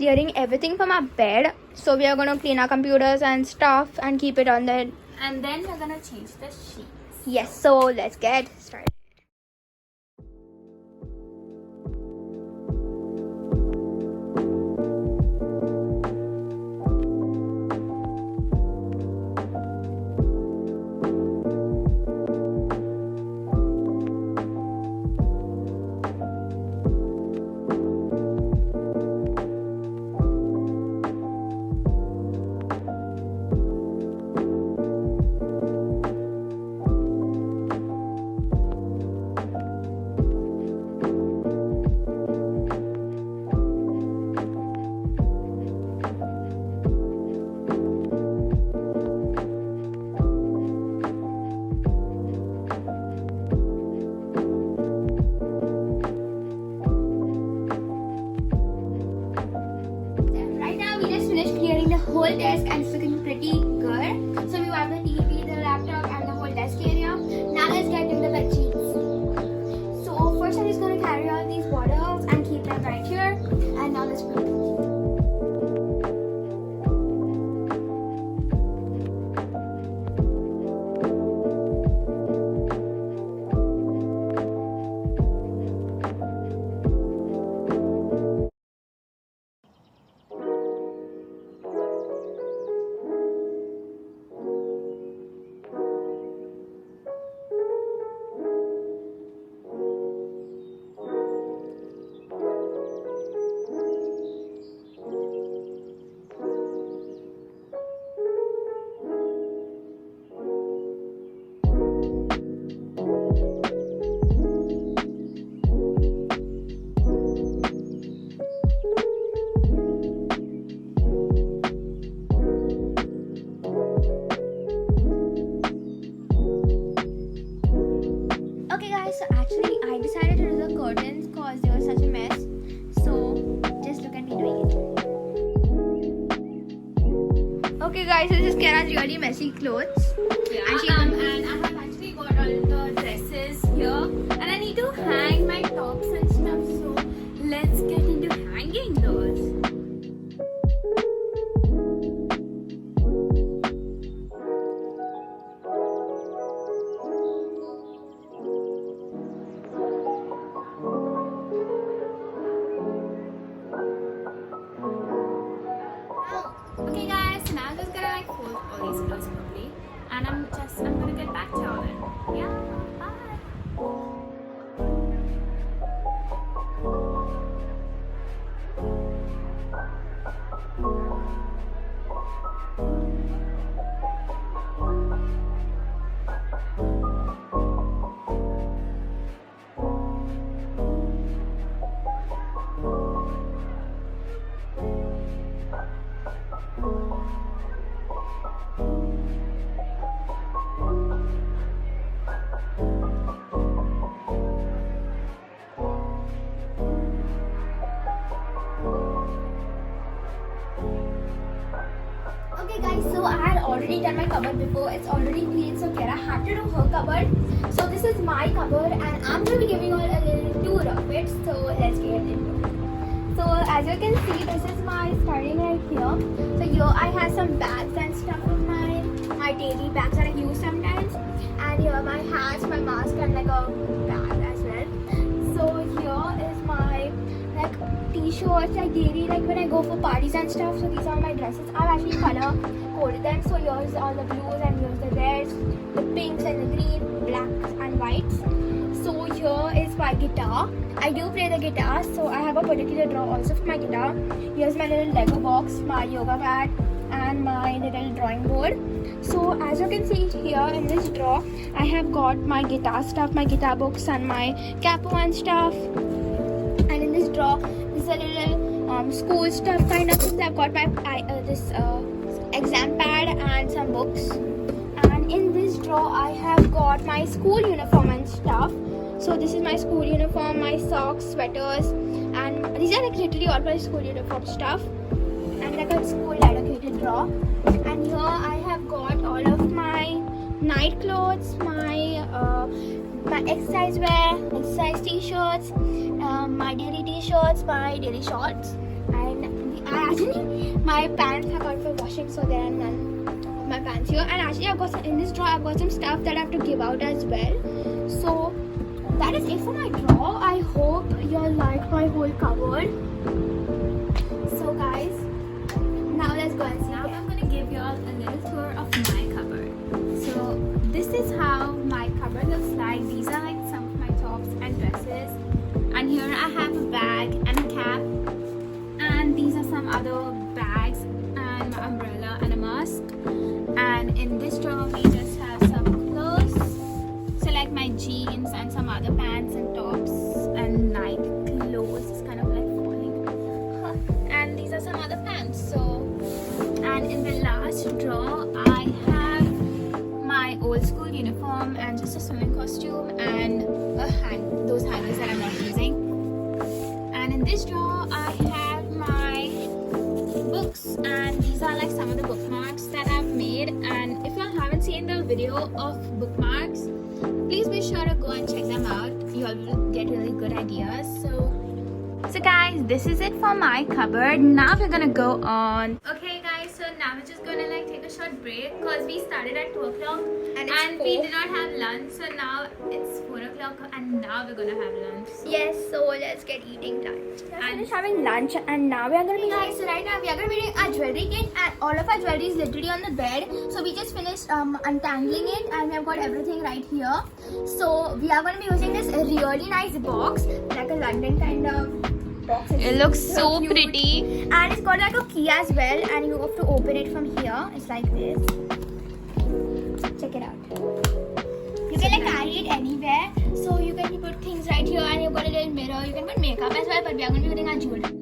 clearing everything from our bed. So we are going to clean our computers and stuff and keep it on there. And then we're going to change the sheets. Yes, so let's get started. Whole desk and it's looking pretty good. So we have the TV, the laptop and the whole desk area. Now let's get into the bed sheets. So first I'm just going to carry all these bottles and keep them right here. And now let's put it. So actually I decided to do the curtains because they were such a mess. So just look at me doing it. Okay guys, this is Kara's really messy clothes. Yeah, and I have actually got all the dresses here. And I need to hang my tops and stuff. So let's get into hanging those. Okay guys, so now I'm just gonna fold all these clothes properly, and I'm gonna get back to y'all then. Yeah, bye. Okay guys, so I had already done my cupboard before. It's already clean, so Kara had to do her cupboard. So this is my cupboard and I'm going to be giving you all a little tour of it. So let's get into it. So as you can see, this is my starting right here. So here I have some bags and stuff of mine, my daily bags that I use sometimes. And here my hats, my mask and like a bag as well. So here is my like t-shirts, like daily, like when I go for parties and stuff. So these are my dresses. I've actually color coded them. So here's all the blues and here's the reds, the pinks and the green, blacks and whites. So here is my guitar. I do play the guitar, so I have a particular drawer also for my guitar. Here's my little Lego box, my yoga mat and my little drawing board. So as you can see here in this drawer, I have got my guitar stuff, my guitar books and my capo and stuff. And in this drawer, this is a little school stuff kind of things. I've got my this exam pad and some books. And in this drawer, I have got my school uniform and stuff. So this is my school uniform, my socks, sweaters, and these are like literally all my school uniform stuff. And like a school dedicated drawer. And here I have got all of my night clothes, my exercise wear, exercise t-shirts, my daily t-shirts, my daily shorts. And I actually my pants have got for washing, so there are none of my pants here. And actually I've got some, in this drawer I've got some stuff that I have to give out as well. So that is it for my drawer. I hope you all like my whole cupboard. So guys, now let's go and see. Now I'm gonna give you all a little tour of my cupboard. So this is how my cupboard looks like. These are like some of my tops and dresses. And here I have a bag and a cap. And these are some other bags and my umbrella and a mask. And in this drawer we just have some clothes. So like my jeans and some other pants and tops and night clothes. It's kind of like falling. And these are some other pants. So, and in the last drawer I have my old school uniform and just a swimming costume and those hangers that I'm not using. And in this drawer I have my books, and these are like some of the bookmarks that I've made. And if you all haven't seen the video of bookmarks, please be sure to go and check them out. You all will get really good ideas. So guys, this is it for my cupboard. Now we're gonna go on. Okay guys, so now we're just gonna like take a short break because we started at 2 o'clock and we did not have lunch. So now it's 4 o'clock and now we're gonna have lunch. Yes, so let's get eating time. We're finished having lunch and now we are going to be guys. So right now we are going to be doing our jewelry kit, and all of our jewelry is literally on the bed. So we just finished untangling it and we have got everything right here. So we are going to be using this really nice box, like a London kind of box. It looks so cute. pretty. And it's got like a key as well, and you have to open it from here. It's like this. Check it out. You can like carry it anywhere. So you can put things right here, and you've got a little mirror. You can put makeup as well, but we are going to be putting our jewelry.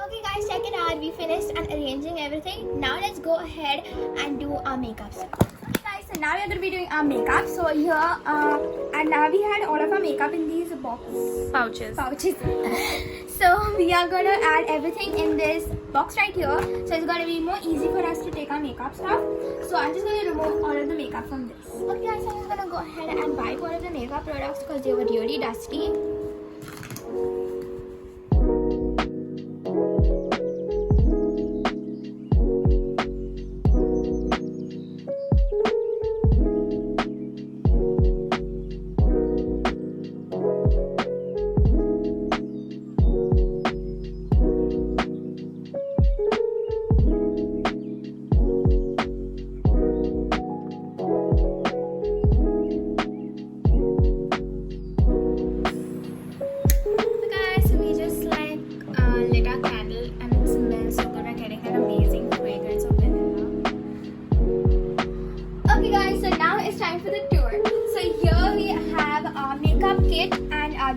Okay guys, check it out. We finished and arranging everything. Now let's go ahead and do our makeup stuff. Okay guys, so now we are going to be doing our makeup. So here, and now we had all of our makeup in these Pouches. So we are going to add everything in this box right here. So it's going to be more easy for us to take our makeup stuff. So I'm just going to remove all of the makeup from this. Okay guys, so I'm going to go ahead and wipe all of the makeup products because they were really dusty.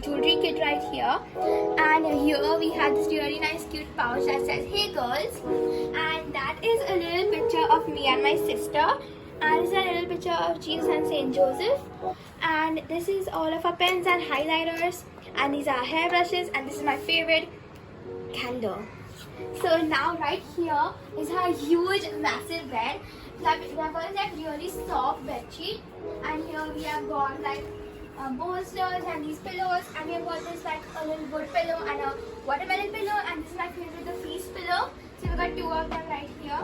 Jewelry kit right here, and here we have this really nice cute pouch that says "Hey girls," and that is a little picture of me and my sister, and this is a little picture of Jesus and Saint Joseph, and this is all of our pens and highlighters, and these are hairbrushes, and this is my favorite candle. So now right here is our huge massive bed. We have got like really soft bed sheet, and here we have got like bolsters and these pillows, and we have got this like a little wood pillow and a watermelon pillow, and this is my favorite, the feast pillow. So we've got two of them right here,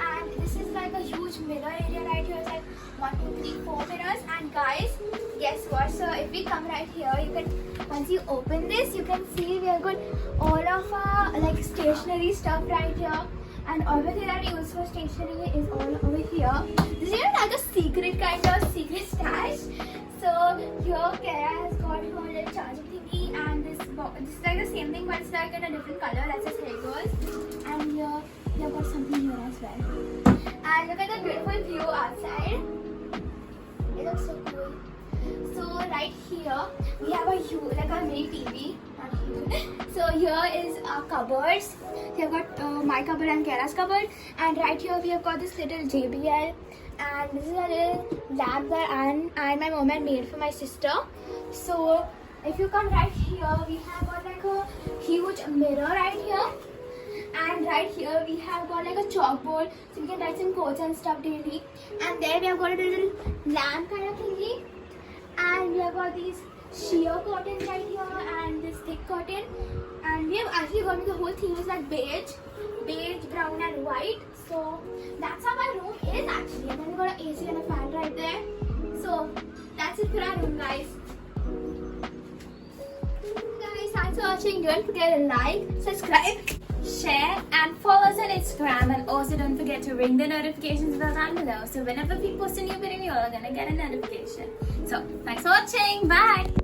and this is like a huge mirror area right here. It's like 1, 2, 3, 4 mirrors. And guys, guess what? So if we come right here, you can, once you open this, you can see we have got all of our like stationery stuff right here, and everything that we use for stationery is all over here. This is like a secret kind of secret stash. So here Kara has got her little charging thingy, and this is like the same thing but it's like in a different color that says "Hey girls," and here we have got something here as well. And look at the beautiful view outside. It looks so cool. So right here we have a huge like a mini TV. So here is our cupboards. We have got my cupboard and Kara's cupboard, and right here we have got this little JBL, and this is a little lamp that Anne and my mom had made for my sister. So if you come right here, we have got like a huge mirror right here. And right here we have got like a chalkboard, so we can write some quotes and stuff daily. And there we have got a little lamp kind of thingy. And we have got these sheer curtains right here and this thick curtain. And we have actually got the whole theme is like beige, brown and white. So that's how my room is actually. And then we got an AC and a fan right there. So that's it for our room, guys. Guys, thanks for watching. Don't forget to like, subscribe, Share and follow us on Instagram, and also don't forget to ring the notifications bell down below, so whenever we post a new video, you're gonna get a notification. So thanks for watching. Bye.